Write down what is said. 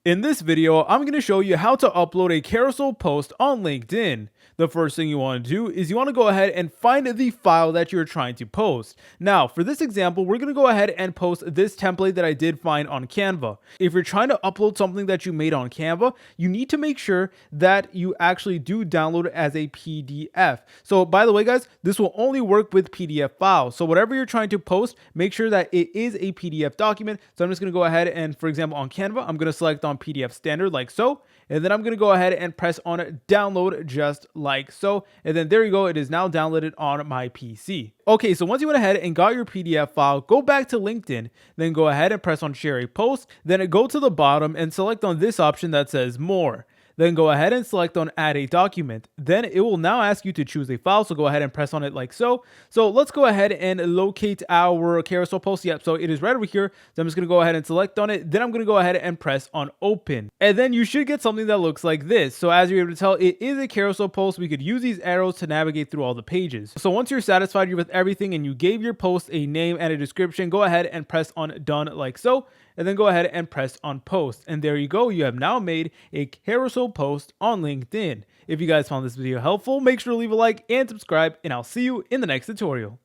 In this video, I'm going to show you how to upload a carousel post on LinkedIn. The first thing you want to do is you want to go ahead and find the file that you're trying to post. Now, for this example, we're going to go ahead and post this template that I did find on Canva. If you're trying to upload something that you made on Canva, you need to make sure that you actually do download it as a PDF. So by the way, guys, this will only work with PDF files. So whatever you're trying to post, make sure that it is a PDF document. So I'm just going to go ahead and, for example, on Canva, I'm going to select on PDF standard like so, and then I'm going to go ahead and press on download just like so, and then there you go, it is now downloaded on my PC. Okay, so once you went ahead and got your PDF file, go back to LinkedIn, then go ahead and press on share a post, then go to the bottom and select on this option that says more. Then go ahead and select on add a document. Then it will now ask you to choose a file. So go ahead and press on it like so. So let's go ahead and locate our carousel post. Yep. So it is right over here. So I'm just going to go ahead and select on it. Then I'm going to go ahead and press on open. And then you should get something that looks like this. So as you're able to tell, it is a carousel post. We could use these arrows to navigate through all the pages. So once you're satisfied with everything and you gave your post a name and a description, go ahead and press on done like so. And then go ahead and press on post. And there you go. You have now made a carousel post on LinkedIn. If you guys found this video helpful, make sure to leave a like and subscribe, and I'll see you in the next tutorial.